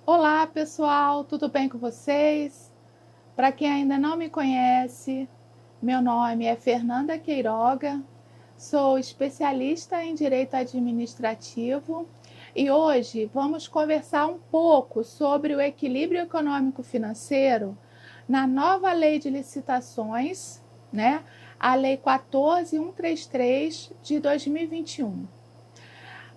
Olá, pessoal, tudo bem com vocês? Para quem ainda não me conhece, meu nome é Fernanda Queiroga, sou especialista em Direito Administrativo e hoje vamos conversar um pouco sobre o equilíbrio econômico-financeiro na nova Lei de Licitações, né? A Lei 14.133 de 2021.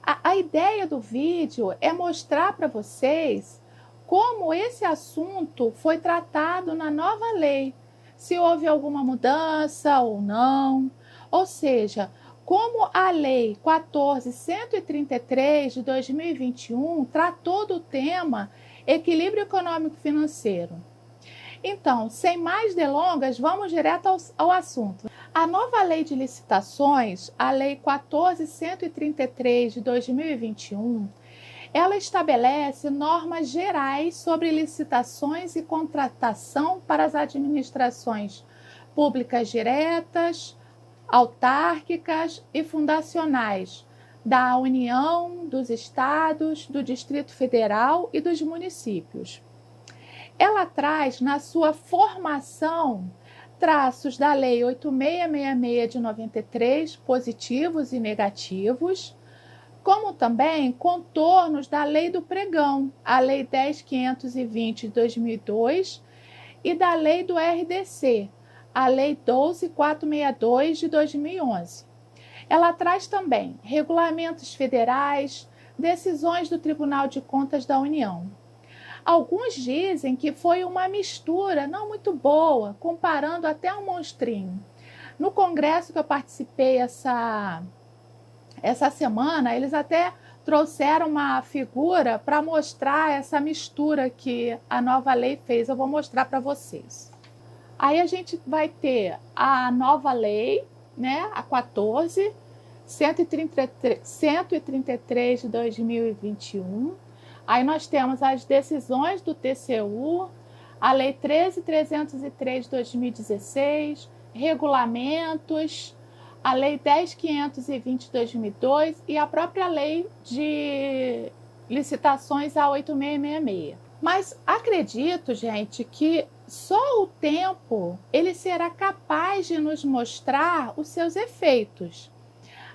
A ideia do vídeo é mostrar para vocês como esse assunto foi tratado na nova lei, se houve alguma mudança ou não, ou seja, como a Lei 14.133 de 2021 tratou do tema equilíbrio econômico-financeiro. Então, sem mais delongas, vamos direto ao assunto. A nova Lei de Licitações, a Lei 14.133 de 2021, ela estabelece normas gerais sobre licitações e contratação para as administrações públicas diretas, autárquicas e fundacionais da União, dos Estados, do Distrito Federal e dos municípios. Ela traz na sua formação traços da Lei 8666 de 93, positivos e negativos, como também contornos da Lei do Pregão, a Lei 10.520 de 2002 e da Lei do RDC, a Lei 12.462 de 2011. Ela traz também regulamentos federais, decisões do Tribunal de Contas da União. Alguns dizem que foi uma mistura não muito boa, comparando até um monstrinho. No congresso que eu participei essa semana, eles até trouxeram uma figura para mostrar essa mistura que a nova lei fez. Eu vou mostrar para vocês. Aí a gente vai ter a nova lei, né, a 14.133 de 2021. Aí nós temos as decisões do TCU, a Lei 13.303 de 2016, regulamentos, a Lei 10.520 de 2002 e a própria Lei de Licitações, a 8666. Mas acredito, gente, que só o tempo ele será capaz de nos mostrar os seus efeitos.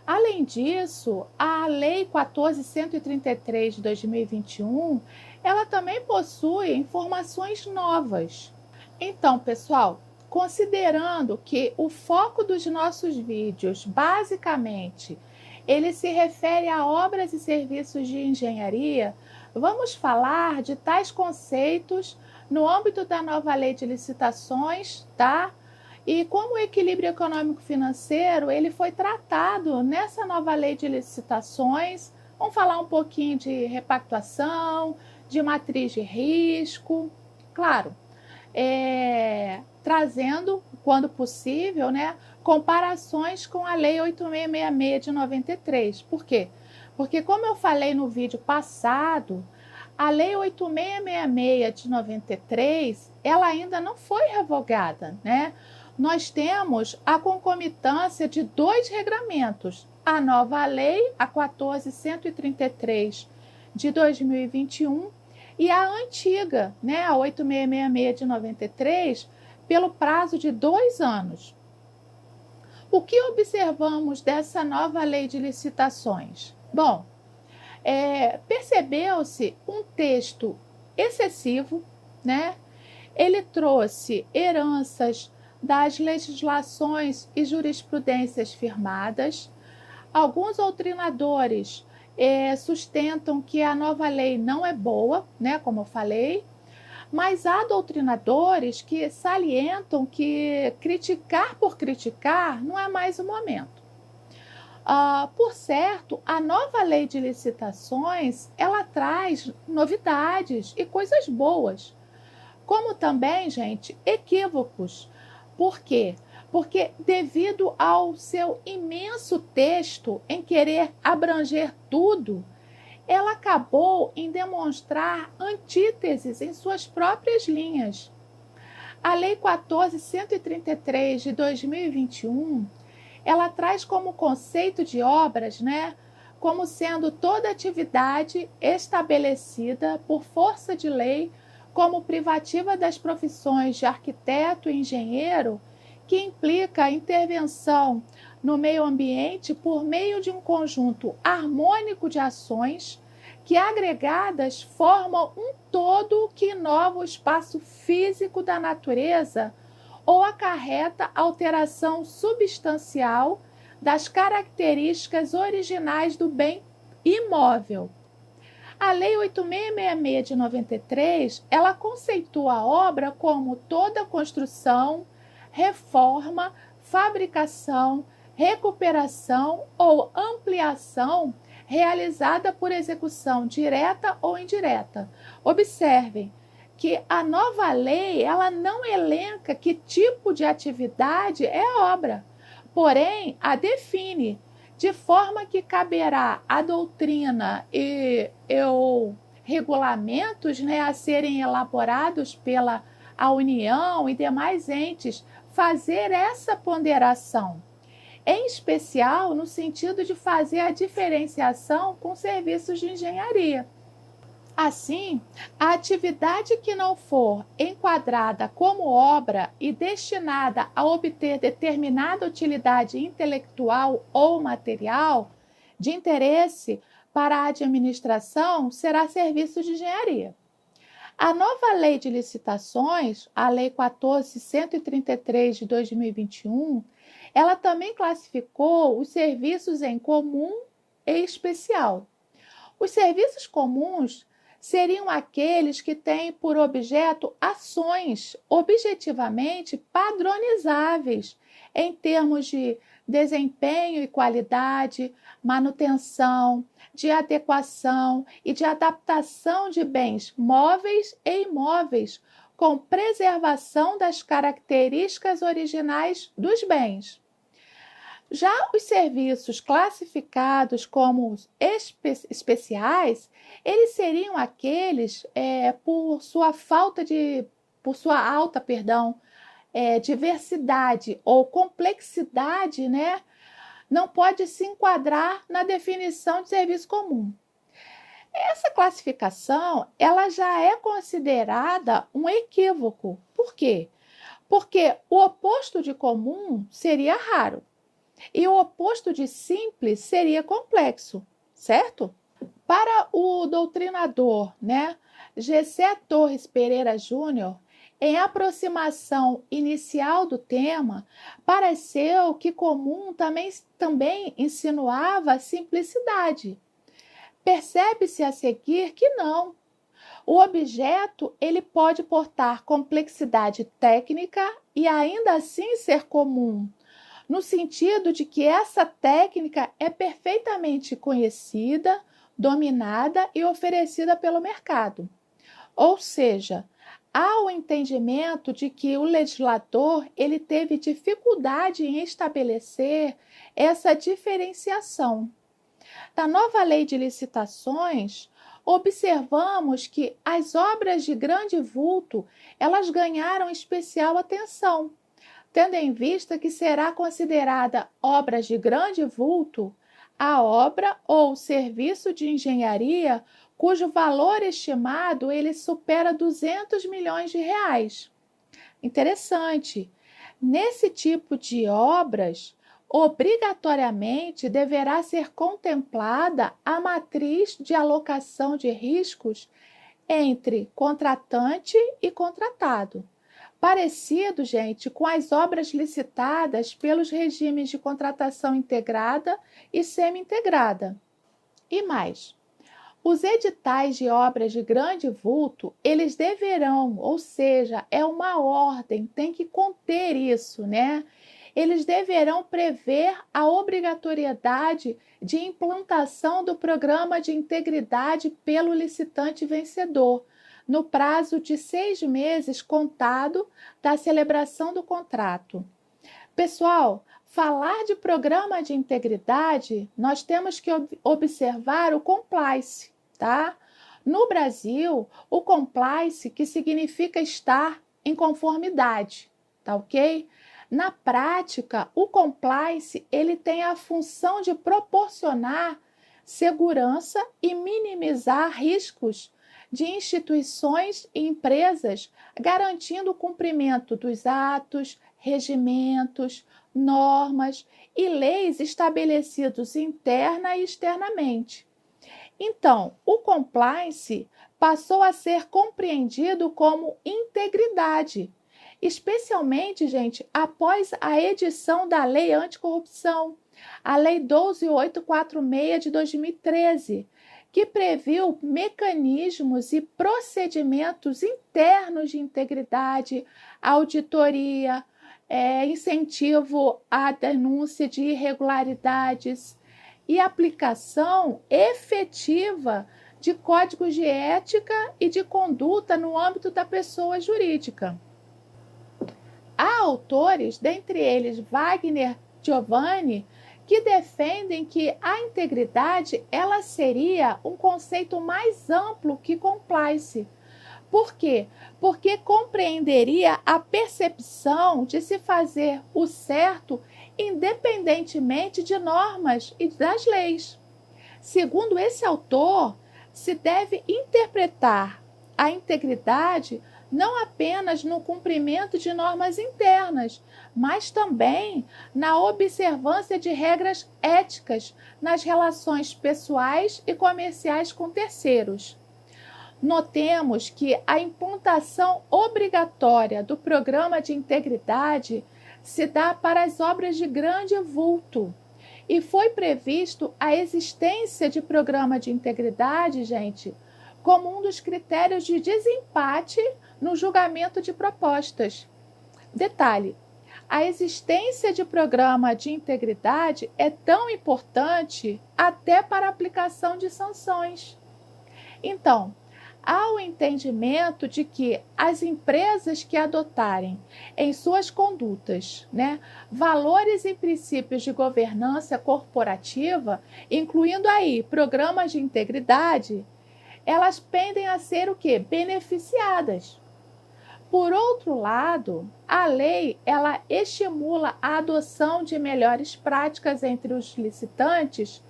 Além disso, a Lei 14.133 de 2021, ela também possui informações novas. Então, pessoal, considerando que o foco dos nossos vídeos, basicamente, ele se refere a obras e serviços de engenharia, vamos falar de tais conceitos no âmbito da nova Lei de Licitações, tá? E como o equilíbrio econômico-financeiro ele foi tratado nessa nova lei de licitações, vamos falar um pouquinho de repactuação, de matriz de risco, claro, trazendo, quando possível, né, comparações com a Lei 8666 de 93. Por quê? Porque, como eu falei no vídeo passado, a Lei 8666 de 93, ela ainda não foi revogada, né? Nós temos a concomitância de dois regramentos, a nova lei, a 14.133 de 2021, e a antiga, né, a 8666 de 93, pelo prazo de 2 anos. O que observamos dessa nova lei de licitações? Bom, percebeu-se um texto excessivo, né? Ele trouxe heranças das legislações e jurisprudências firmadas. Alguns doutrinadores sustentam que a nova lei não é boa, né, como eu falei, mas há doutrinadores que salientam que criticar por criticar não é mais o momento. Por certo, a nova lei de licitações, ela traz novidades e coisas boas, como também, gente, equívocos. Por quê? Porque devido ao seu imenso texto em querer abranger tudo, ela acabou em demonstrar antíteses em suas próprias linhas. A Lei 14.133 de 2021, ela traz como conceito de obras, né, como sendo toda atividade estabelecida por força de lei como privativa das profissões de arquiteto e engenheiro, que implica a intervenção no meio ambiente por meio de um conjunto harmônico de ações que, agregadas, formam um todo que inova o espaço físico da natureza ou acarreta alteração substancial das características originais do bem imóvel. A Lei 8666 de 93, ela conceitua a obra como toda construção, reforma, fabricação, recuperação ou ampliação realizada por execução direta ou indireta. Observem que a nova lei, ela não elenca que tipo de atividade é obra, porém a define, de forma que caberá à doutrina e regulamentos, né, a serem elaborados pela a União e demais entes fazer essa ponderação, em especial no sentido de fazer a diferenciação com serviços de engenharia. Assim, a atividade que não for enquadrada como obra e destinada a obter determinada utilidade intelectual ou material de interesse para a administração será serviço de engenharia. A nova Lei de Licitações, a Lei 14.133 de 2021, ela também classificou os serviços em comum e especial. Os serviços comuns seriam aqueles que têm por objeto ações objetivamente padronizáveis em termos de desempenho e qualidade, manutenção, de adequação e de adaptação de bens móveis e imóveis, com preservação das características originais dos bens. Já os serviços classificados como especiais, eles seriam aqueles por sua alta, diversidade ou complexidade, né? Não pode se enquadrar na definição de serviço comum. Essa classificação, ela já é considerada um equívoco. Por quê? Porque o oposto de comum seria raro. E o oposto de simples seria complexo, certo? Para o doutrinador, né, Gessé Torres Pereira Júnior, em aproximação inicial do tema, pareceu que comum também insinuava simplicidade. Percebe-se a seguir que não. O objeto ele pode portar complexidade técnica e ainda assim ser comum, no sentido de que essa técnica é perfeitamente conhecida, dominada e oferecida pelo mercado. Ou seja, há o entendimento de que o legislador ele teve dificuldade em estabelecer essa diferenciação. Na nova Lei de Licitações, observamos que as obras de grande vulto, elas ganharam especial atenção, tendo em vista que será considerada obras de grande vulto a obra ou serviço de engenharia cujo valor estimado ele supera 200 milhões de reais. Interessante. Nesse tipo de obras, obrigatoriamente deverá ser contemplada a matriz de alocação de riscos entre contratante e contratado. Parecido, gente, com as obras licitadas pelos regimes de contratação integrada e semi-integrada. E mais, os editais de obras de grande vulto, eles deverão, ou seja, é uma ordem, tem que conter isso, né? Eles deverão prever a obrigatoriedade de implantação do programa de integridade pelo licitante vencedor, no prazo de 6 meses contado da celebração do contrato. Pessoal, falar de programa de integridade, nós temos que observar o compliance, tá? No Brasil, o compliance, que significa estar em conformidade, tá ok? Na prática, o compliance, ele tem a função de proporcionar segurança e minimizar riscos de instituições e empresas, garantindo o cumprimento dos atos, regimentos, normas e leis estabelecidos interna e externamente. Então, o compliance passou a ser compreendido como integridade, especialmente, gente, após a edição da Lei Anticorrupção, a Lei 12.846 de 2013, que previu mecanismos e procedimentos internos de integridade, auditoria, incentivo à denúncia de irregularidades e aplicação efetiva de códigos de ética e de conduta no âmbito da pessoa jurídica. Há autores, dentre eles Wagner Giovanni, que defendem que a integridade ela seria um conceito mais amplo que compliance. Por quê? Porque compreenderia a percepção de se fazer o certo independentemente de normas e das leis. Segundo esse autor, se deve interpretar a integridade não apenas no cumprimento de normas internas, mas também na observância de regras éticas nas relações pessoais e comerciais com terceiros. Notemos que a implantação obrigatória do programa de integridade se dá para as obras de grande vulto. E foi previsto a existência de programa de integridade, gente, como um dos critérios de desempate no julgamento de propostas. Detalhe: a existência de programa de integridade é tão importante até para a aplicação de sanções. Então, há o entendimento de que as empresas que adotarem em suas condutas, valores e princípios de governança corporativa, incluindo aí programas de integridade, elas pendem a ser o quê? Beneficiadas. Por outro lado, a lei ela estimula a adoção de melhores práticas entre os licitantes,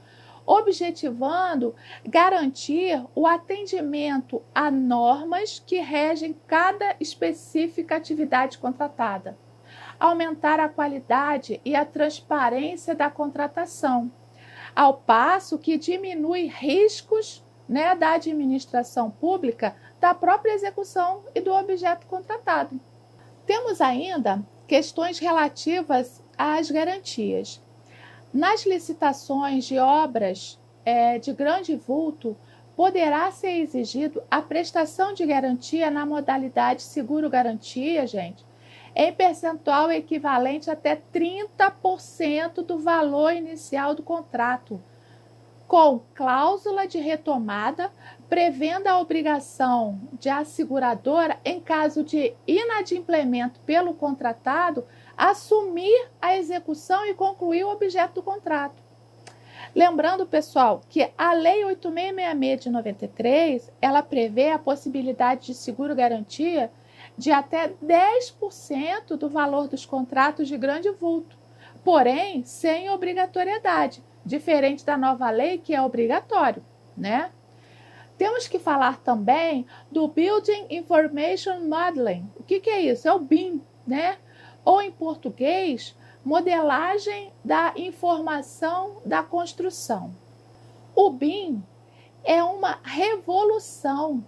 objetivando garantir o atendimento a normas que regem cada específica atividade contratada, aumentar a qualidade e a transparência da contratação, ao passo que diminui riscos da administração pública, da própria execução e do objeto contratado. Temos ainda questões relativas às garantias. Nas licitações de obras de grande vulto, poderá ser exigido a prestação de garantia na modalidade seguro-garantia, gente, em percentual equivalente até 30% do valor inicial do contrato, com cláusula de retomada, prevendo a obrigação de asseguradora, em caso de inadimplemento pelo contratado, assumir a execução e concluir o objeto do contrato. Lembrando, pessoal, que a Lei 8666 de 93, ela prevê a possibilidade de seguro-garantia de até 10% do valor dos contratos de grande vulto, porém sem obrigatoriedade, diferente da nova lei que é obrigatório, Temos que falar também do Building Information Modeling. O que é isso? É o BIM, Ou em português, modelagem da informação da construção. O BIM é uma revolução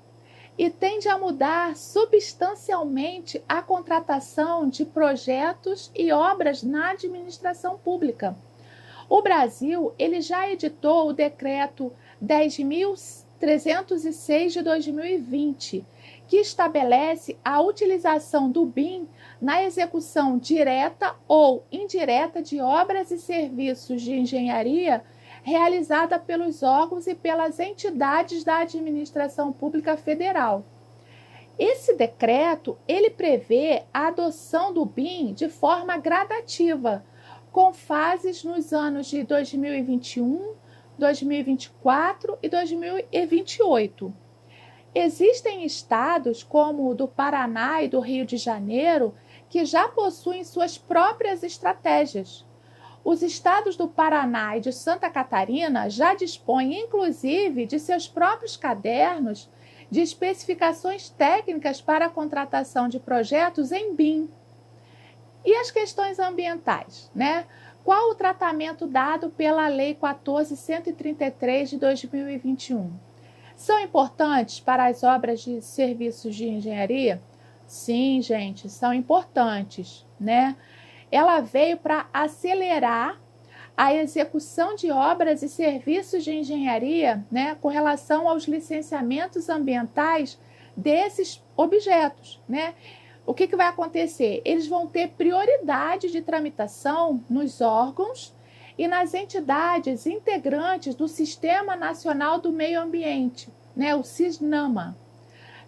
e tende a mudar substancialmente a contratação de projetos e obras na administração pública. O Brasil ele já editou o Decreto 10.306 de 2020, que estabelece a utilização do BIM na execução direta ou indireta de obras e serviços de engenharia realizada pelos órgãos e pelas entidades da administração pública federal. Esse decreto, ele prevê a adoção do BIM de forma gradativa, com fases nos anos de 2021, 2024 e 2028. Existem estados como o do Paraná e do Rio de Janeiro que já possuem suas próprias estratégias. Os estados do Paraná e de Santa Catarina já dispõem, inclusive, de seus próprios cadernos de especificações técnicas para a contratação de projetos em BIM. E as questões ambientais, né? Qual o tratamento dado pela Lei 14.133 de 2021? São importantes para as obras de serviços de engenharia? Sim, gente, são importantes, né? Ela veio para acelerar a execução de obras e serviços de engenharia, né, com relação aos licenciamentos ambientais desses objetos, né? O que vai acontecer? Eles vão ter prioridade de tramitação nos órgãos e nas entidades integrantes do Sistema Nacional do Meio Ambiente, né, o SISNAMA,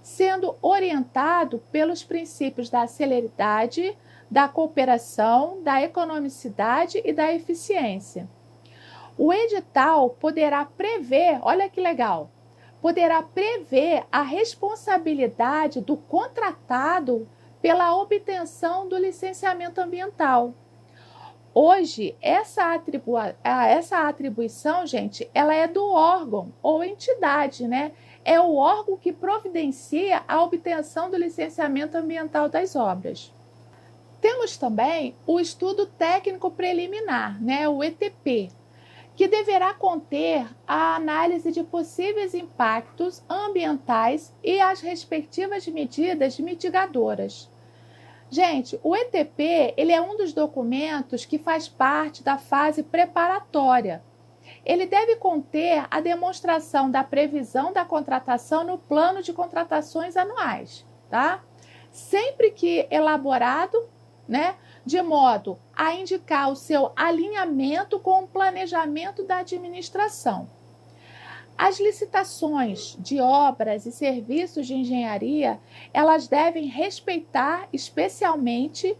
sendo orientado pelos princípios da celeridade, da cooperação, da economicidade e da eficiência. O edital poderá prever, olha que legal, poderá prever a responsabilidade do contratado pela obtenção do licenciamento ambiental. Hoje, essa atribuição, gente, ela é do órgão ou entidade, né? É o órgão que providencia a obtenção do licenciamento ambiental das obras. Temos também o estudo técnico preliminar, né, o ETP, que deverá conter a análise de possíveis impactos ambientais e as respectivas medidas mitigadoras. Gente, o ETP, ele é um dos documentos que faz parte da fase preparatória. Ele deve conter a demonstração da previsão da contratação no plano de contratações anuais, tá? Sempre que elaborado, né, de modo a indicar o seu alinhamento com o planejamento da administração. As licitações de obras e serviços de engenharia, elas devem respeitar especialmente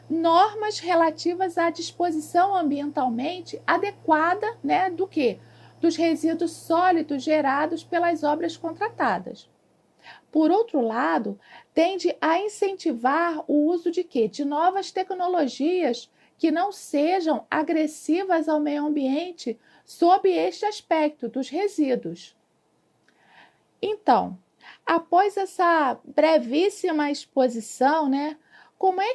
normas relativas à disposição ambientalmente adequada, né, do quê? Dos resíduos sólidos gerados pelas obras contratadas. Por outro lado, tende a incentivar o uso de quê? De novas tecnologias que não sejam agressivas ao meio ambiente sob este aspecto dos resíduos. Então, após essa brevíssima exposição, né, como é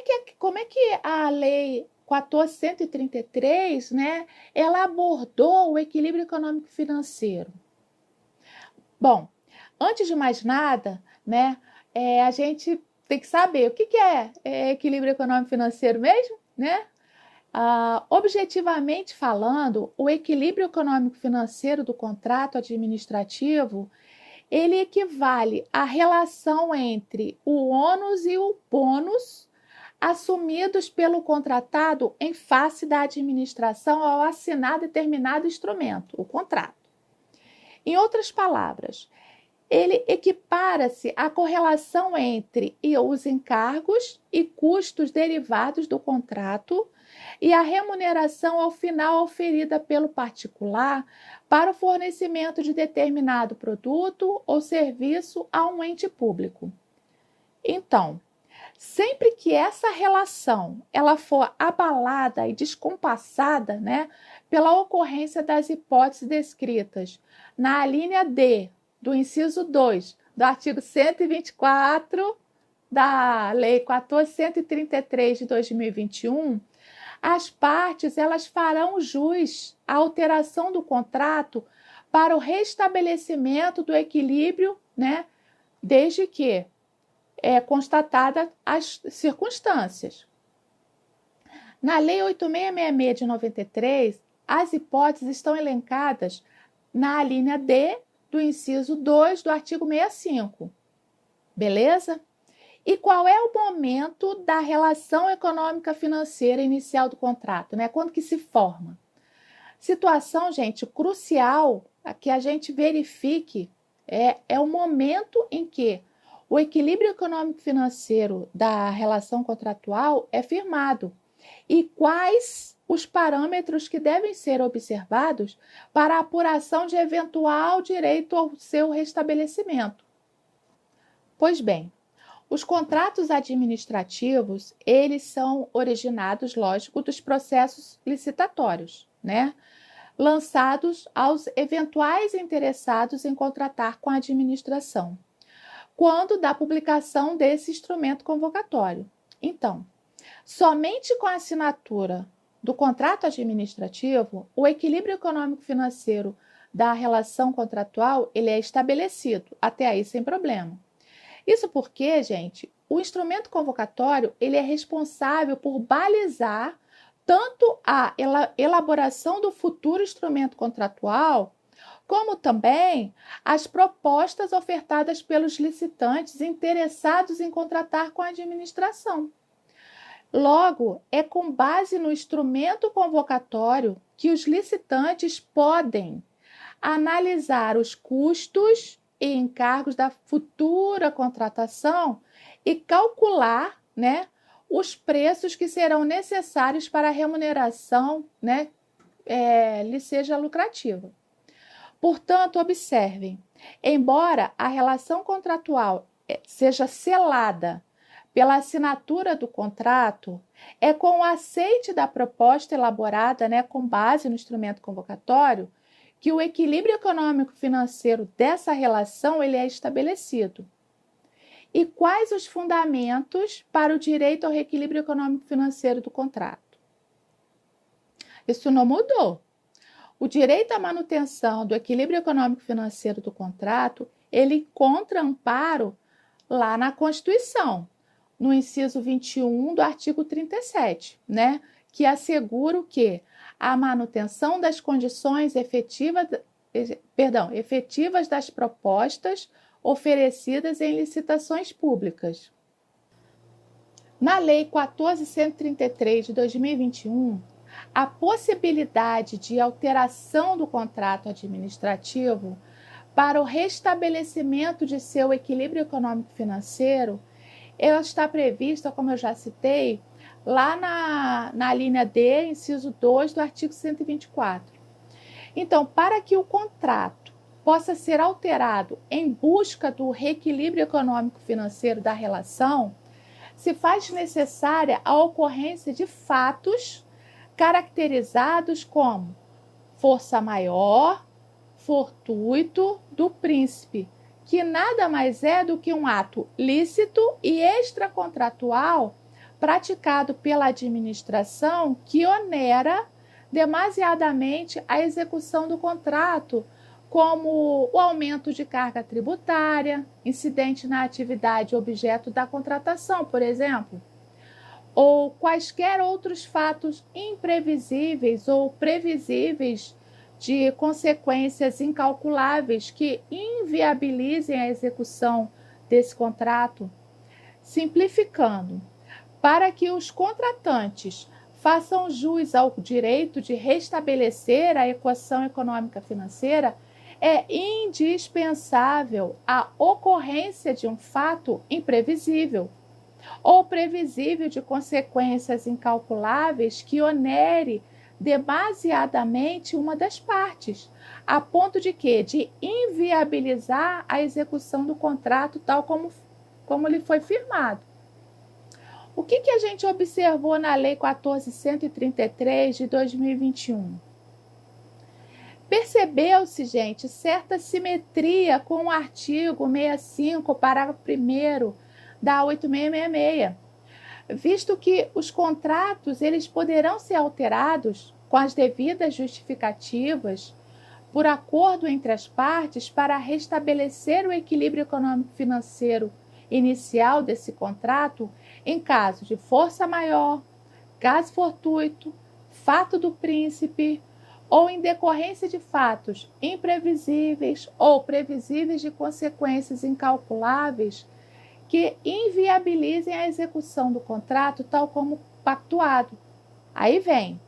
que a Lei 14.133, né, ela abordou o equilíbrio econômico financeiro? Bom, antes de mais nada, né, a gente tem que saber o que é equilíbrio econômico financeiro mesmo, né? Objetivamente falando, o equilíbrio econômico financeiro do contrato administrativo, ele equivale à relação entre o ônus e o bônus assumidos pelo contratado em face da administração ao assinar determinado instrumento, o contrato. Em outras palavras, ele equipara-se à correlação entre os encargos e custos derivados do contrato e a remuneração ao final oferida pelo particular para o fornecimento de determinado produto ou serviço a um ente público. Então, sempre que essa relação ela for abalada e descompassada, né, pela ocorrência das hipóteses descritas na alínea D do inciso 2 do artigo 124 da Lei 14.133 de 2021, as partes elas farão jus à alteração do contrato para o restabelecimento do equilíbrio, né, desde que constatada as circunstâncias. Na Lei 8.666 de 93, as hipóteses estão elencadas na alínea D do inciso 2 do artigo 65. Beleza? E qual é o momento da relação econômica financeira inicial do contrato, né? Quando que se forma? Situação, gente, crucial que a gente verifique é o momento em que o equilíbrio econômico financeiro da relação contratual é firmado e quais os parâmetros que devem ser observados para a apuração de eventual direito ao seu restabelecimento. Pois bem, Os contratos administrativos, eles são originados, lógico, dos processos licitatórios, né? Lançados aos eventuais interessados em contratar com a administração, quando da publicação desse instrumento convocatório. Então, somente com a assinatura do contrato administrativo, o equilíbrio econômico-financeiro da relação contratual ele é estabelecido, até aí sem problema. Isso porque, gente, o instrumento convocatório ele é responsável por balizar tanto a elaboração do futuro instrumento contratual, como também as propostas ofertadas pelos licitantes interessados em contratar com a administração. Logo, é com base no instrumento convocatório que os licitantes podem analisar os custos e encargos da futura contratação e calcular, né, os preços que serão necessários para a remuneração, né, lhe seja lucrativa. Portanto, observem, embora a relação contratual seja selada pela assinatura do contrato, é com o aceite da proposta elaborada, né, com base no instrumento convocatório, que o equilíbrio econômico-financeiro dessa relação ele é estabelecido. E quais os fundamentos para o direito ao reequilíbrio econômico-financeiro do contrato? Isso não mudou. O direito à manutenção do equilíbrio econômico-financeiro do contrato, ele encontra amparo lá na Constituição, no inciso 21 do artigo 37, né? Que assegura o quê? A manutenção das condições efetivas das propostas oferecidas em licitações públicas. Na Lei 14.133 de 2021, a possibilidade de alteração do contrato administrativo para o restabelecimento de seu equilíbrio econômico-financeiro, ela está prevista, como eu já citei, lá na linha D, inciso 2 do artigo 124. Então, para que o contrato possa ser alterado em busca do reequilíbrio econômico-financeiro da relação, se faz necessária a ocorrência de fatos caracterizados como força maior, fortuito do príncipe, que nada mais é do que um ato lícito e extracontratual praticado pela administração que onera demasiadamente a execução do contrato, como o aumento de carga tributária, incidente na atividade objeto da contratação, por exemplo, ou quaisquer outros fatos imprevisíveis ou previsíveis de consequências incalculáveis que inviabilizem a execução desse contrato. Simplificando, para que os contratantes façam jus ao direito de restabelecer a equação econômica financeira, é indispensável a ocorrência de um fato imprevisível ou previsível de consequências incalculáveis que onere demasiadamente uma das partes, a ponto de que? De inviabilizar a execução do contrato tal como lhe foi firmado. O que a gente observou na Lei 14.133 de 2021? Percebeu-se, gente, certa simetria com o artigo 65, parágrafo 1º da 8666, visto que os contratos eles poderão ser alterados com as devidas justificativas por acordo entre as partes para restabelecer o equilíbrio econômico-financeiro inicial desse contrato em caso de força maior, caso fortuito, fato do príncipe ou em decorrência de fatos imprevisíveis ou previsíveis de consequências incalculáveis que inviabilizem a execução do contrato tal como pactuado. Aí vem,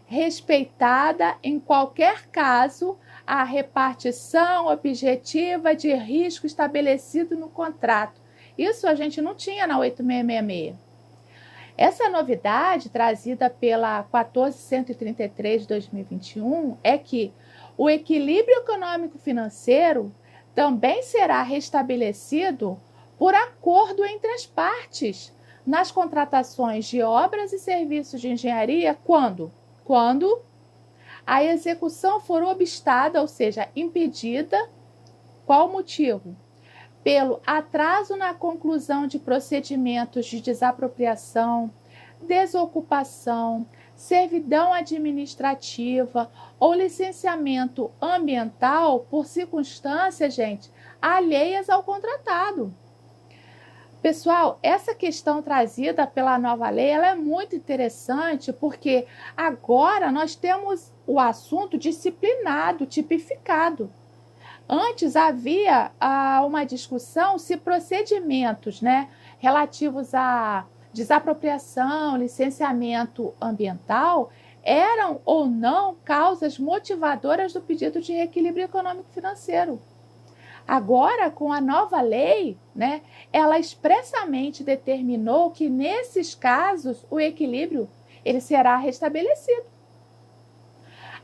respeitada em qualquer caso a repartição objetiva de risco estabelecido no contrato. Isso a gente não tinha na 8666. Essa novidade trazida pela 14.133 de 2021 é que o equilíbrio econômico-financeiro também será restabelecido por acordo entre as partes nas contratações de obras e serviços de engenharia quando a execução for obstada, ou seja, impedida. Qual o motivo? Pelo atraso na conclusão de procedimentos de desapropriação, desocupação, servidão administrativa ou licenciamento ambiental por circunstâncias, gente, alheias ao contratado. Pessoal, essa questão trazida pela nova lei, ela é muito interessante porque agora nós temos o assunto disciplinado, tipificado. Antes havia uma discussão se procedimentos, relativos à desapropriação, licenciamento ambiental, eram ou não causas motivadoras do pedido de reequilíbrio econômico-financeiro. Agora, com a nova lei, ela expressamente determinou que, nesses casos, o equilíbrio ele será restabelecido.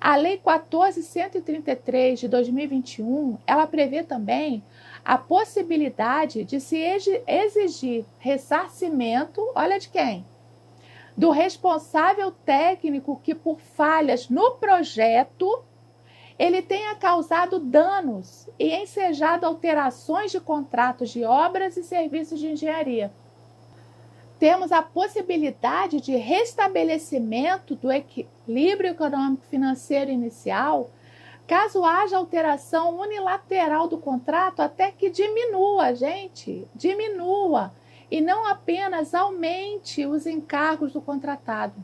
A Lei 14.133 de 2021, ela prevê também a possibilidade de se exigir ressarcimento, olha de quem? Do responsável técnico que, por falhas no projeto, ele tenha causado danos e ensejado alterações de contratos de obras e serviços de engenharia. Temos a possibilidade de restabelecimento do equilíbrio econômico-financeiro inicial, caso haja alteração unilateral do contrato até que diminua, diminua, e não apenas aumente os encargos do contratado.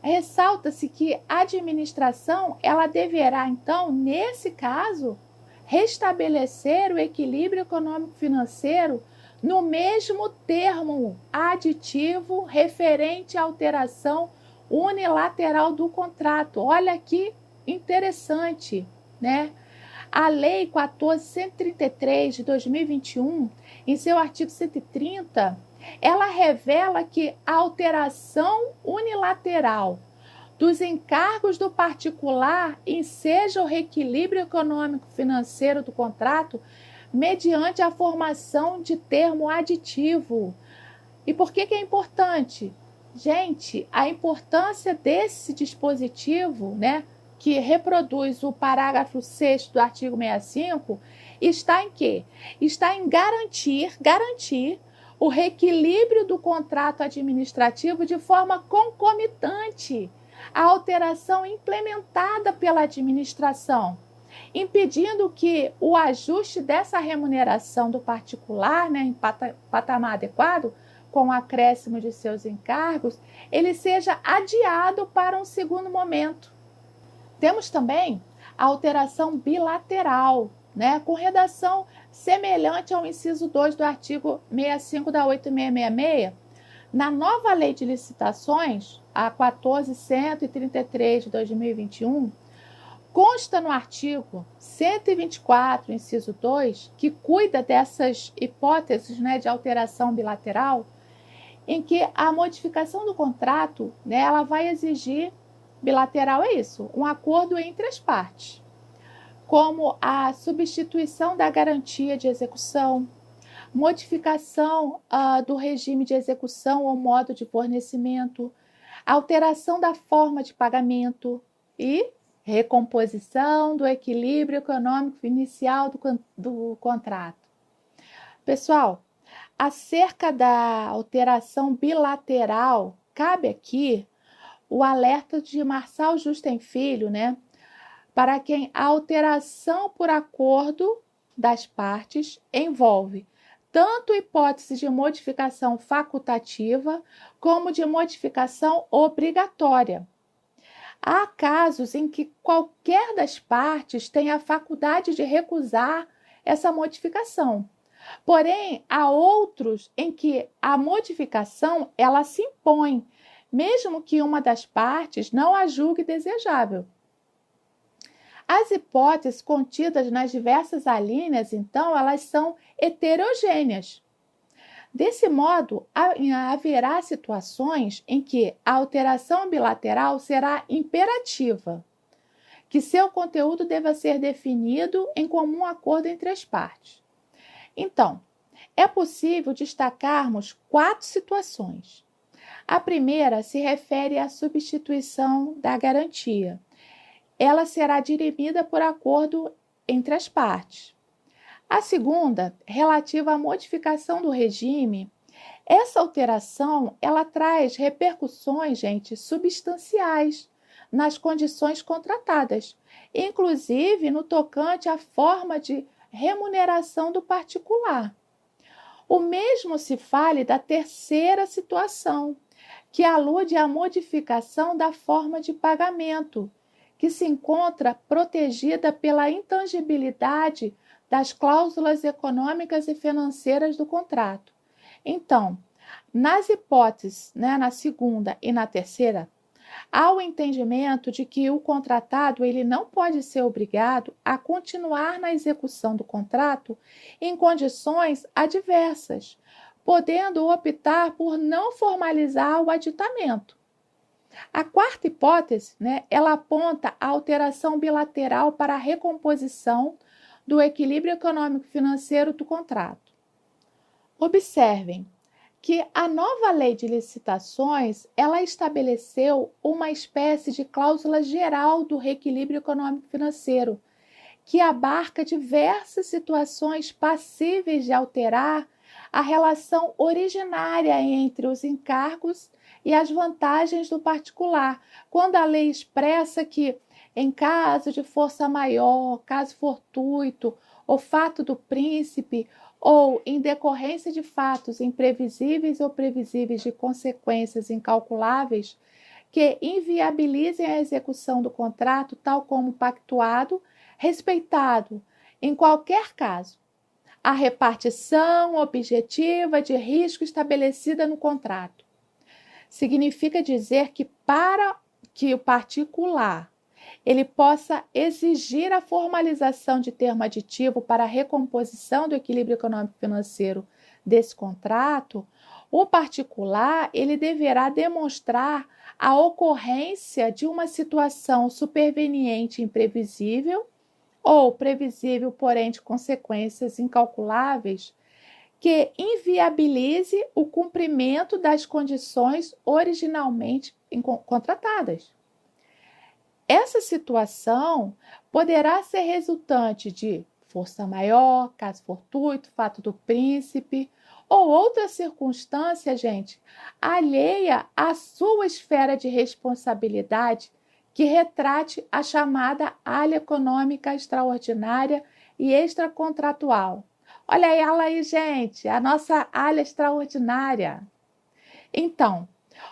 Ressalta-se que a administração, ela deverá, então, nesse caso, restabelecer o equilíbrio econômico-financeiro no mesmo termo aditivo referente à alteração unilateral do contrato. Olha que interessante, A Lei 14.133 de 2021, em seu artigo 130, ela revela que a alteração unilateral dos encargos do particular enseja o reequilíbrio econômico-financeiro do contrato mediante a formação de termo aditivo. E por que é importante? Gente, a importância desse dispositivo, que reproduz o parágrafo 6º do artigo 65, está em quê? Está em garantir o reequilíbrio do contrato administrativo de forma concomitante à alteração implementada pela administração, impedindo que o ajuste dessa remuneração do particular, em patamar adequado, com o acréscimo de seus encargos, ele seja adiado para um segundo momento. Temos também a alteração bilateral, com redação semelhante ao inciso 2 do artigo 65 da 8666, na nova Lei de Licitações, a 14.133 de 2021, consta no artigo 124, inciso 2, que cuida dessas hipóteses de alteração bilateral, em que a modificação do contrato, ela vai exigir, bilateral é isso, um acordo entre as partes, como a substituição da garantia de execução, modificação do regime de execução ou modo de fornecimento, alteração da forma de pagamento e recomposição do equilíbrio econômico inicial do contrato. Pessoal, acerca da alteração bilateral, cabe aqui o alerta de Marçal Justen Filho, para quem a alteração por acordo das partes envolve tanto hipótese de modificação facultativa como de modificação obrigatória. Há casos em que qualquer das partes tem a faculdade de recusar essa modificação. Porém, há outros em que a modificação ela se impõe, mesmo que uma das partes não a julgue desejável. As hipóteses contidas nas diversas alíneas, então, elas são heterogêneas. Desse modo, haverá situações em que a alteração bilateral será imperativa, que seu conteúdo deva ser definido em comum acordo entre as partes. Então, É possível destacarmos 4 situações. A primeira se refere à substituição da garantia. Ela será dirimida por acordo entre as partes. A segunda, relativa à modificação do regime, essa alteração, ela traz repercussões, gente, substanciais nas condições contratadas, inclusive no tocante à forma de remuneração do particular. O mesmo se fale da terceira situação, que alude à modificação da forma de pagamento, que se encontra protegida pela intangibilidade das cláusulas econômicas e financeiras do contrato. Então, nas hipóteses, na segunda e na terceira, há o entendimento de que o contratado ele não pode ser obrigado a continuar na execução do contrato em condições adversas, podendo optar por não formalizar o aditamento. A quarta hipótese, ela aponta a alteração bilateral para a recomposição do equilíbrio econômico-financeiro do contrato. Observem que a nova lei de licitações, ela estabeleceu uma espécie de cláusula geral do reequilíbrio econômico-financeiro, que abarca diversas situações passíveis de alterar a relação originária entre os encargos e as vantagens do particular, quando a lei expressa que, em caso de força maior, caso fortuito, ou fato do príncipe, ou em decorrência de fatos imprevisíveis ou previsíveis de consequências incalculáveis que inviabilizem a execução do contrato tal como pactuado, respeitado, em qualquer caso, a repartição objetiva de risco estabelecida no contrato. Significa dizer que para que o particular ele possa exigir a formalização de termo aditivo para a recomposição do equilíbrio econômico-financeiro desse contrato, o particular ele deverá demonstrar a ocorrência de uma situação superveniente imprevisível ou previsível, porém de consequências incalculáveis, que inviabilize o cumprimento das condições originalmente contratadas. Essa situação poderá ser resultante de força maior, caso fortuito, fato do príncipe, ou outra circunstância, gente, alheia à sua esfera de responsabilidade, que retrate a chamada área econômica extraordinária e extracontratual. Olha ela aí, gente, a nossa área extraordinária. Então,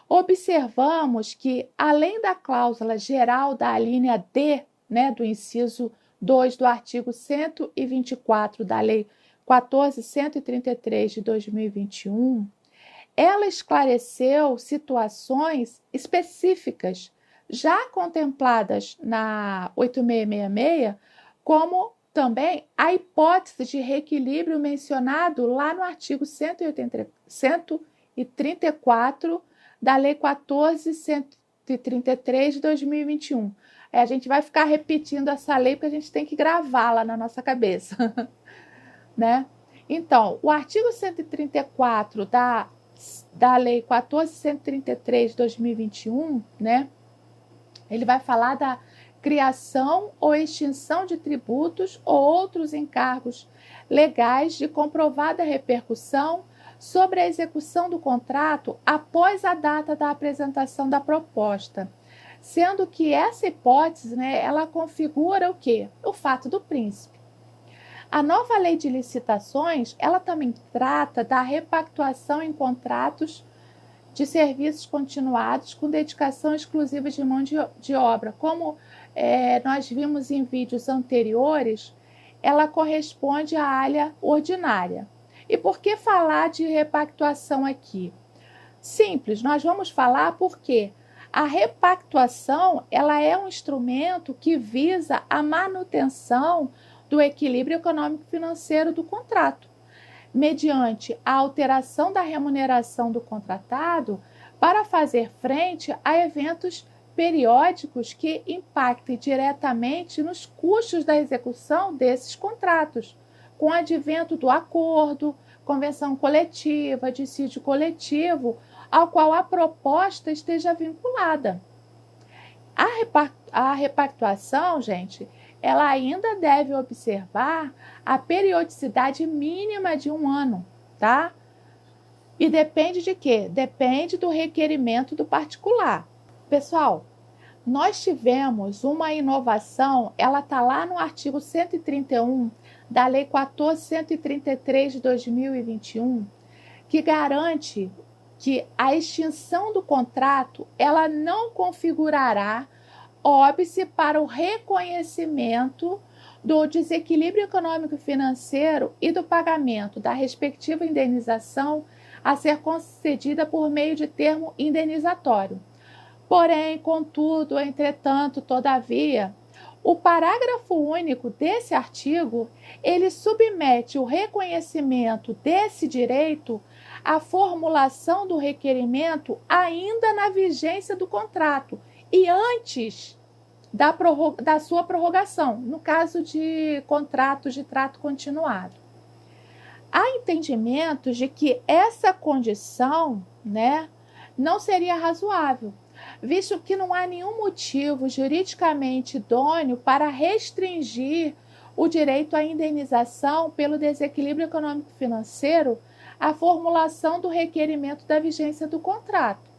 observamos que, além da cláusula geral da alínea D, do inciso 2 do artigo 124 da Lei 14.133 de 2021, ela esclareceu situações específicas já contempladas na 8666, como também a hipótese de reequilíbrio mencionado lá no artigo 134 da Lei 14.133 de 2021. A gente vai ficar repetindo essa lei porque a gente tem que gravá-la na nossa cabeça. Então, o artigo 134 da Lei 14.133 de 2021, ele vai falar da criação ou extinção de tributos ou outros encargos legais de comprovada repercussão sobre a execução do contrato após a data da apresentação da proposta, sendo que essa hipótese, ela configura o quê? O fato do príncipe. A nova lei de licitações, ela também trata da repactuação em contratos de serviços continuados com dedicação exclusiva de mão de obra. Como nós vimos em vídeos anteriores, ela corresponde à área ordinária. E por que falar de repactuação aqui? Simples, nós vamos falar porque a repactuação ela é um instrumento que visa a manutenção do equilíbrio econômico-financeiro do contrato, mediante a alteração da remuneração do contratado para fazer frente a eventos periódicos que impactem diretamente nos custos da execução desses contratos, com o advento do acordo, convenção coletiva, dissídio coletivo, ao qual a proposta esteja vinculada. A repactuação, gente, ela ainda deve observar a periodicidade mínima de 1 ano, tá? E depende de quê? Depende do requerimento do particular. Pessoal, nós tivemos uma inovação, ela está lá no artigo 131 da Lei 14.133 de 2021, que garante que a extinção do contrato ela não configurará óbice para o reconhecimento do desequilíbrio econômico e financeiro e do pagamento da respectiva indenização a ser concedida por meio de termo indenizatório. Porém, contudo, entretanto, todavia, o parágrafo único desse artigo, ele submete o reconhecimento desse direito à formulação do requerimento ainda na vigência do contrato e antes da sua prorrogação, no caso de contratos de trato continuado. Há entendimentos de que essa condição, não seria razoável, visto que não há nenhum motivo juridicamente idôneo para restringir o direito à indenização pelo desequilíbrio econômico-financeiro à formulação do requerimento da vigência do contrato.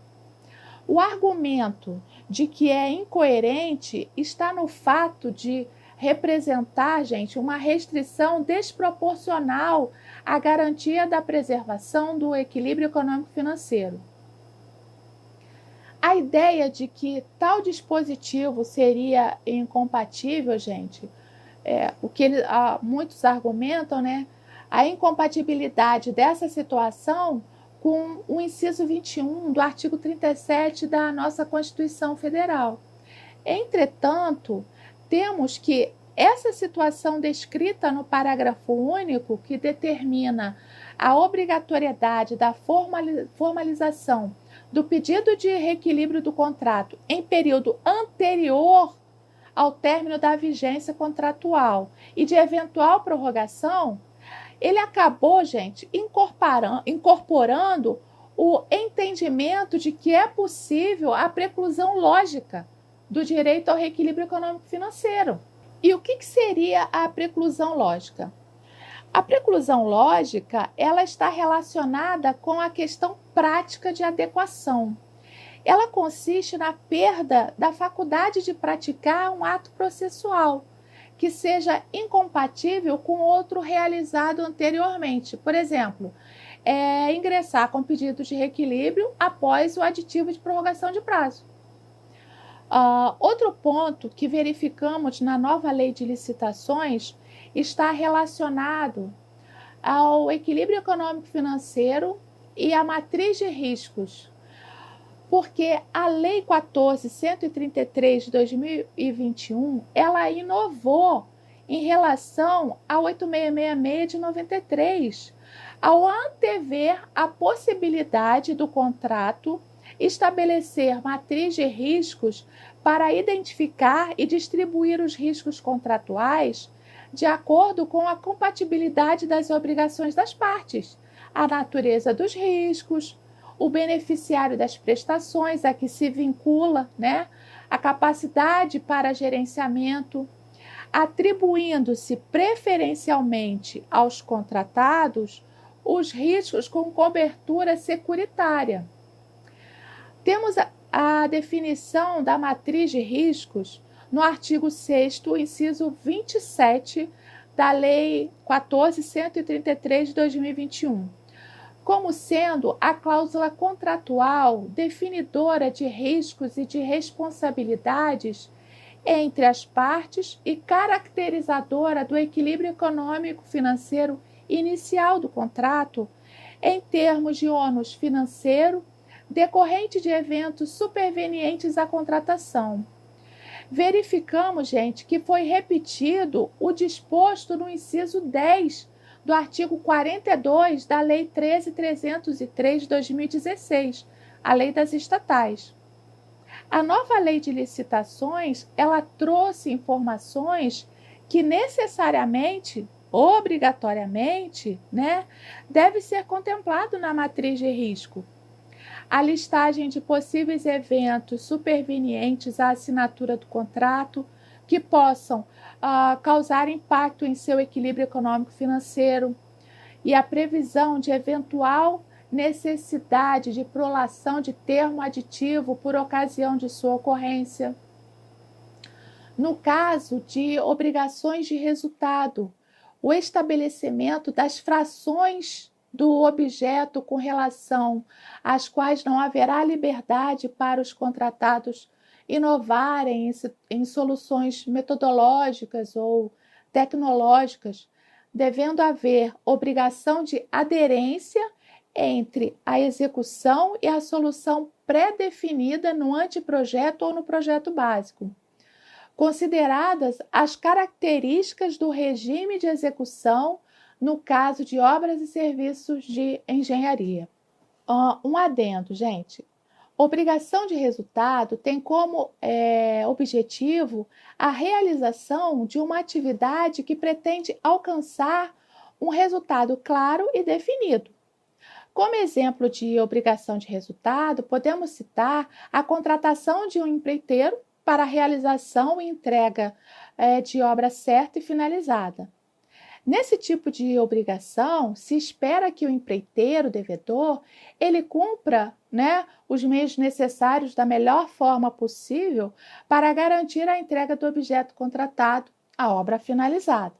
O argumento de que é incoerente está no fato de representar, gente, uma restrição desproporcional à garantia da preservação do equilíbrio econômico-financeiro. A ideia de que tal dispositivo seria incompatível, gente, muitos argumentam, a incompatibilidade dessa situação com o inciso 21 do artigo 37 da nossa Constituição Federal. Entretanto, temos que essa situação descrita no parágrafo único, que determina a obrigatoriedade da formalização do pedido de reequilíbrio do contrato em período anterior ao término da vigência contratual e de eventual prorrogação, ele acabou, gente, incorporando o entendimento de que é possível a preclusão lógica do direito ao reequilíbrio econômico-financeiro. E o que seria a preclusão lógica? A preclusão lógica, ela está relacionada com a questão prática de adequação. Ela consiste na perda da faculdade de praticar um ato processual que seja incompatível com outro realizado anteriormente. Por exemplo, ingressar com pedido de reequilíbrio após o aditivo de prorrogação de prazo. Outro ponto que verificamos na nova lei de licitações está relacionado ao equilíbrio econômico-financeiro e à matriz de riscos, porque a Lei 14.133 de 2021, ela inovou em relação a 8666 de 93, ao antever a possibilidade do contrato estabelecer matriz de riscos para identificar e distribuir os riscos contratuais de acordo com a compatibilidade das obrigações das partes, a natureza dos riscos, o beneficiário das prestações a que se vincula, a capacidade para gerenciamento, atribuindo-se preferencialmente aos contratados os riscos com cobertura securitária. Temos a definição da matriz de riscos no artigo 6º, inciso 27 da Lei 14.133 de 2021, como sendo a cláusula contratual definidora de riscos e de responsabilidades entre as partes e caracterizadora do equilíbrio econômico-financeiro inicial do contrato em termos de ônus financeiro decorrente de eventos supervenientes à contratação. Verificamos, gente, que foi repetido o disposto no inciso 10 do artigo 42 da Lei 13.303 de 2016, a Lei das Estatais. A nova Lei de Licitações, ela trouxe informações que necessariamente obrigatoriamente, né, deve ser contemplado na matriz de risco. A listagem de possíveis eventos supervenientes à assinatura do contrato que possam causar impacto em seu equilíbrio econômico-financeiro e a previsão de eventual necessidade de prolação de termo aditivo por ocasião de sua ocorrência. No caso de obrigações de resultado, o estabelecimento das frações do objeto com relação às quais não haverá liberdade para os contratados inovarem em soluções metodológicas ou tecnológicas, devendo haver obrigação de aderência entre a execução e a solução pré-definida no anteprojeto ou no projeto básico, consideradas as características do regime de execução no caso de obras e serviços de engenharia. Um adendo, gente. Obrigação de resultado tem como objetivo a realização de uma atividade que pretende alcançar um resultado claro e definido. Como exemplo de obrigação de resultado, podemos citar a contratação de um empreiteiro para a realização e entrega de obra certa e finalizada. Nesse tipo de obrigação, se espera que o empreiteiro, devedor, ele cumpra, os meios necessários da melhor forma possível para garantir a entrega do objeto contratado, a obra finalizada.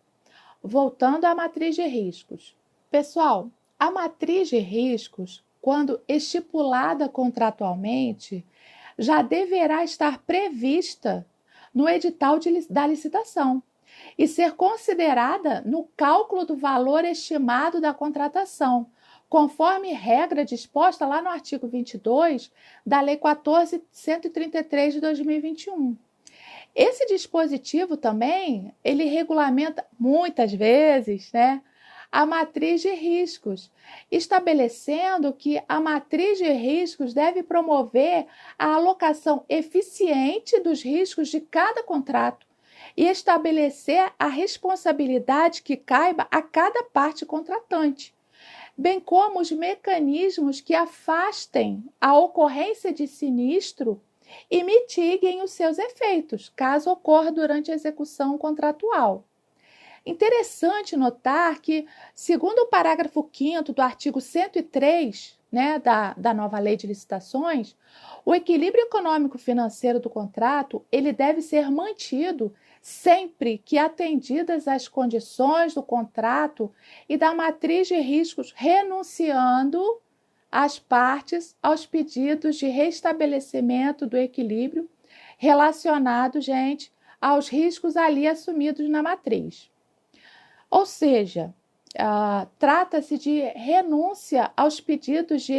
Voltando à matriz de riscos. Pessoal, a matriz de riscos, quando estipulada contratualmente, já deverá estar prevista no edital da licitação e ser considerada no cálculo do valor estimado da contratação, conforme regra disposta lá no artigo 22 da Lei 14.133 de 2021. Esse dispositivo também, ele regulamenta muitas vezes, a matriz de riscos, estabelecendo que a matriz de riscos deve promover a alocação eficiente dos riscos de cada contrato e estabelecer a responsabilidade que caiba a cada parte contratante, bem como os mecanismos que afastem a ocorrência de sinistro e mitiguem os seus efeitos, caso ocorra durante a execução contratual. Interessante notar que, segundo o parágrafo 5º do artigo 103, da nova lei de licitações, o equilíbrio econômico-financeiro do contrato ele deve ser mantido sempre que atendidas as condições do contrato e da matriz de riscos, renunciando as partes aos pedidos de restabelecimento do equilíbrio relacionado, aos riscos ali assumidos na matriz. Ou seja, trata-se de renúncia aos pedidos de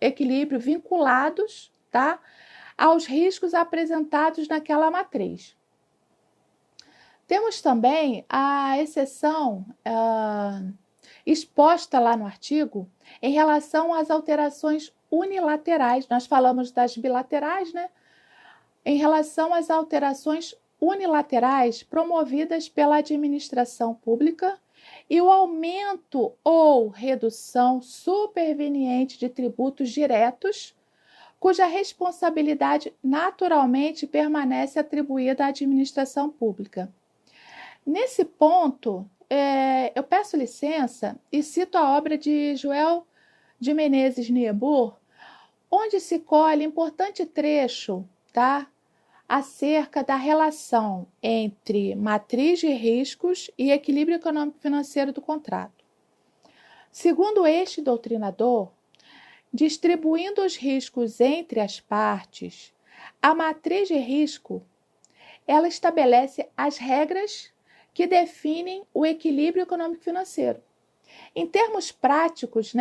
equilíbrio vinculados, aos riscos apresentados naquela matriz. Temos também a exceção exposta lá no artigo em relação às alterações unilaterais. Nós falamos das bilaterais, em relação às alterações unilaterais promovidas pela administração pública e o aumento ou redução superveniente de tributos diretos, cuja responsabilidade naturalmente permanece atribuída à administração pública. Nesse ponto, eu peço licença e cito a obra de Joel de Menezes Niebuhr, onde se colhe importante trecho, acerca da relação entre matriz de riscos e equilíbrio econômico-financeiro do contrato. Segundo este doutrinador, distribuindo os riscos entre as partes, a matriz de risco ela estabelece as regras que definem o equilíbrio econômico-financeiro. Em termos práticos,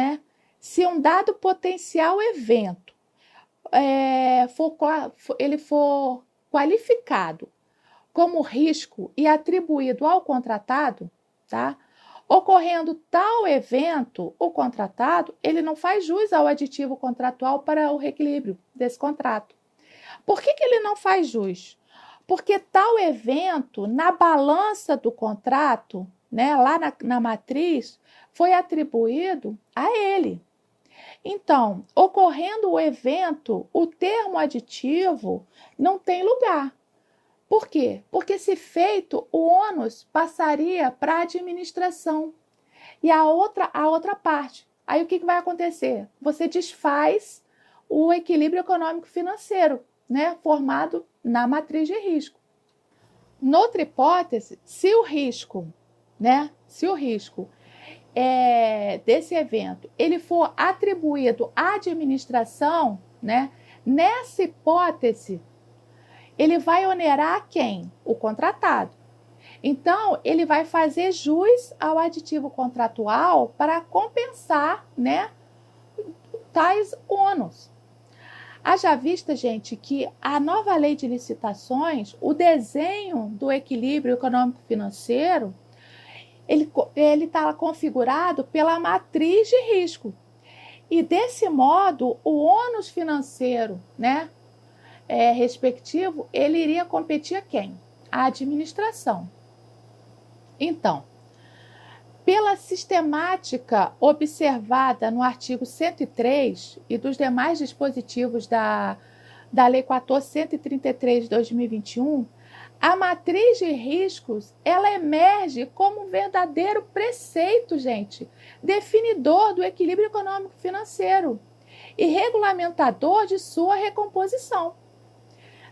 se um dado potencial evento ele for qualificado como risco e atribuído ao contratado, ocorrendo tal evento, o contratado ele não faz jus ao aditivo contratual para o reequilíbrio desse contrato. Por que ele não faz jus? Porque tal evento, na balança do contrato, né, lá na matriz, foi atribuído a ele. Então, ocorrendo o evento, o termo aditivo não tem lugar. Por quê? Porque, se feito, o ônus passaria para a administração e a outra parte. Aí o que vai acontecer? Você desfaz o equilíbrio econômico-financeiro, né, formado na matriz de risco. Noutra hipótese, se o risco desse evento ele for atribuído à administração, né, nessa hipótese, ele vai onerar quem? O contratado. Então, ele vai fazer jus ao aditivo contratual para compensar, né, tais ônus. Haja vista, gente, que a nova lei de licitações, o desenho do equilíbrio econômico-financeiro, ele está configurado pela matriz de risco. E, desse modo, o ônus financeiro, né, respectivo, ele iria competir a quem? A administração. Então, pela sistemática observada no artigo 103 e dos demais dispositivos da Lei 14.133 de 2021, a matriz de riscos, ela emerge como um verdadeiro preceito, gente, definidor do equilíbrio econômico-financeiro e regulamentador de sua recomposição.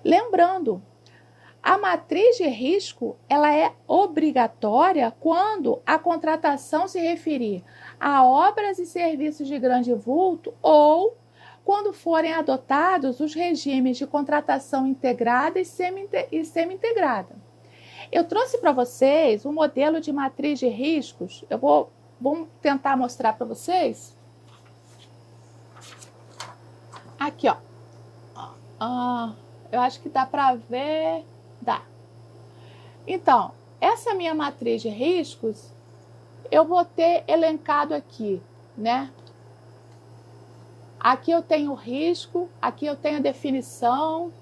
Lembrando, a matriz de risco, ela é obrigatória quando a contratação se referir a obras e serviços de grande vulto ou quando forem adotados os regimes de contratação integrada e semi-integrada. Eu trouxe para vocês um modelo de matriz de riscos. Vou tentar mostrar para vocês. Aqui, ó. Eu acho que dá para ver. Dá. Então, essa minha matriz de riscos, eu vou ter elencado aqui, né? Aqui eu tenho o risco, aqui eu tenho a definição.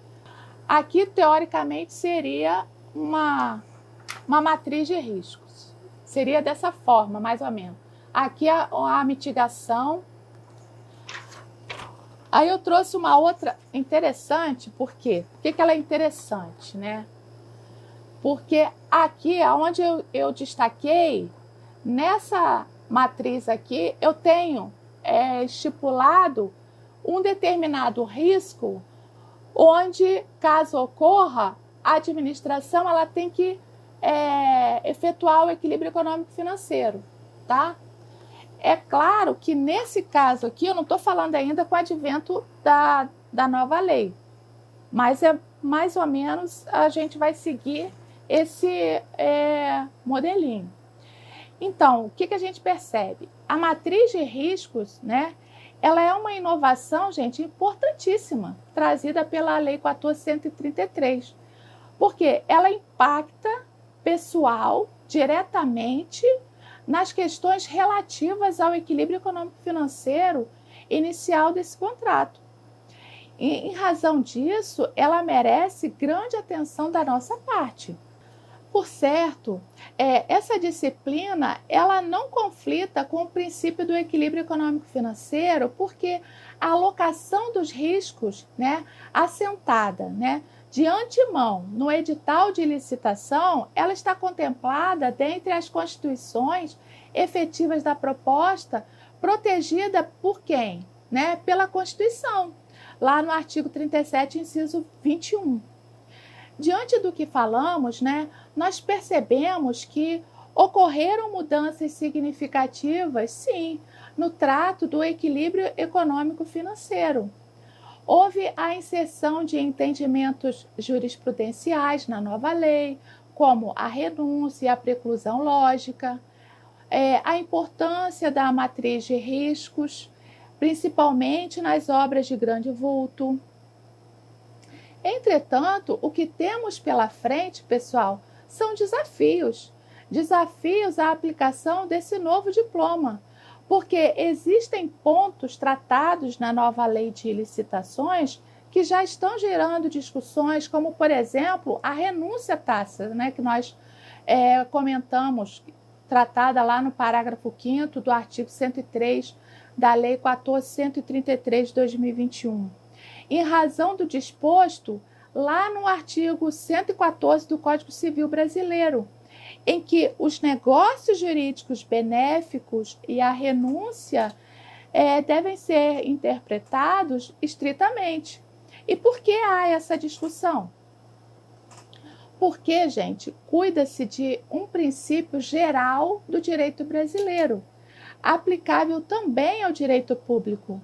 Aqui, teoricamente, seria uma matriz de riscos. Seria dessa forma, mais ou menos. Aqui a mitigação. Aí eu trouxe uma outra interessante, por quê? Por que ela é interessante, né? Porque aqui, onde eu destaquei, nessa matriz aqui, eu tenho estipulado um determinado risco, onde, caso ocorra, a administração ela tem que efetuar o equilíbrio econômico-financeiro, tá? É claro que nesse caso aqui, eu não estou falando ainda com o advento da nova lei, mas mais ou menos a gente vai seguir esse modelinho. Então, o que a gente percebe? A matriz de riscos, né, ela é uma inovação, gente, importantíssima, trazida pela Lei 14.133, porque ela impacta pessoal diretamente nas questões relativas ao equilíbrio econômico-financeiro inicial desse contrato. E, em razão disso, ela merece grande atenção da nossa parte. Por certo, essa disciplina ela não conflita com o princípio do equilíbrio econômico-financeiro, porque a alocação dos riscos, né, assentada, né, de antemão no edital de licitação, ela está contemplada dentre as constituições efetivas da proposta, protegida por quem? Né, pela Constituição, lá no artigo 37, inciso 21. Diante do que falamos, né, nós percebemos que ocorreram mudanças significativas, sim, no trato do equilíbrio econômico-financeiro. Houve a inserção de entendimentos jurisprudenciais na nova lei, como a renúncia e a preclusão lógica, a importância da matriz de riscos, principalmente nas obras de grande vulto. Entretanto, o que temos pela frente, pessoal, são desafios à aplicação desse novo diploma, porque existem pontos tratados na nova lei de licitações que já estão gerando discussões, como, por exemplo, a renúncia tácita, né, que nós comentamos tratada lá no parágrafo 5º do artigo 103 da Lei 14.133 de 2021, em razão do disposto lá no artigo 114 do Código Civil Brasileiro, em que os negócios jurídicos benéficos e a renúncia devem ser interpretados estritamente. E por que há essa discussão? Porque, gente, cuida-se de um princípio geral do direito brasileiro, aplicável também ao direito público,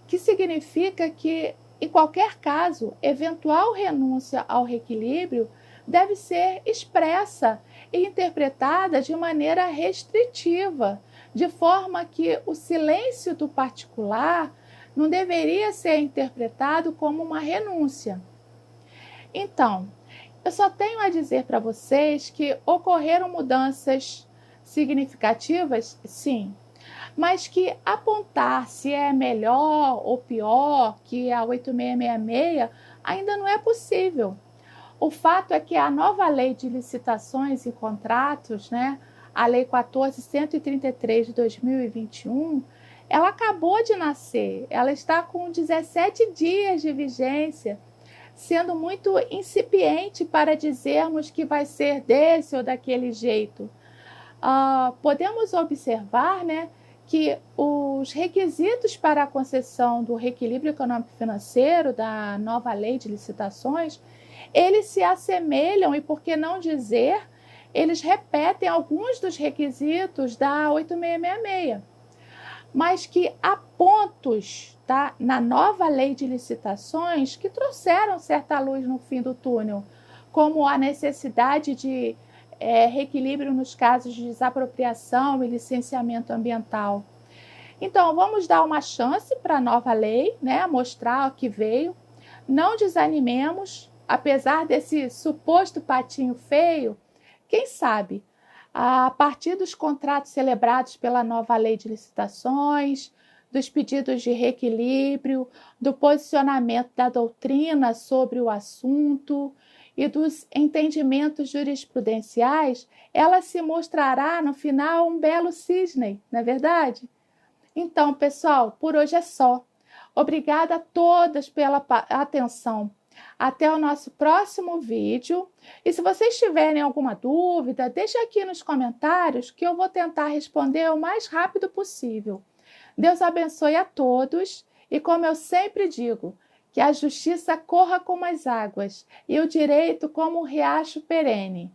que significa que, em qualquer caso, eventual renúncia ao reequilíbrio deve ser expressa e interpretada de maneira restritiva, de forma que o silêncio do particular não deveria ser interpretado como uma renúncia. Então, eu só tenho a dizer para vocês que ocorreram mudanças significativas, sim, mas que apontar se é melhor ou pior que a 8666 ainda não é possível. O fato é que a nova lei de licitações e contratos, a Lei 14.133 de 2021, ela acabou de nascer, ela está com 17 dias de vigência, sendo muito incipiente para dizermos que vai ser desse ou daquele jeito. Podemos observar, que os requisitos para a concessão do reequilíbrio econômico-financeiro da nova lei de licitações, eles se assemelham, e por que não dizer, eles repetem alguns dos requisitos da 8666, mas que há pontos na nova lei de licitações que trouxeram certa luz no fim do túnel, como a necessidade de reequilíbrio nos casos de desapropriação e licenciamento ambiental. Então, vamos dar uma chance para a nova lei, mostrar o que veio. Não desanimemos, apesar desse suposto patinho feio, quem sabe, a partir dos contratos celebrados pela nova lei de licitações, dos pedidos de reequilíbrio, do posicionamento da doutrina sobre o assunto e dos entendimentos jurisprudenciais, ela se mostrará no final um belo cisne, não é verdade? Então, pessoal, por hoje é só. Obrigada a todas pela atenção. Até o nosso próximo vídeo. E se vocês tiverem alguma dúvida, deixa aqui nos comentários que eu vou tentar responder o mais rápido possível. Deus abençoe a todos e, como eu sempre digo, que a justiça corra como as águas e o direito como um riacho perene.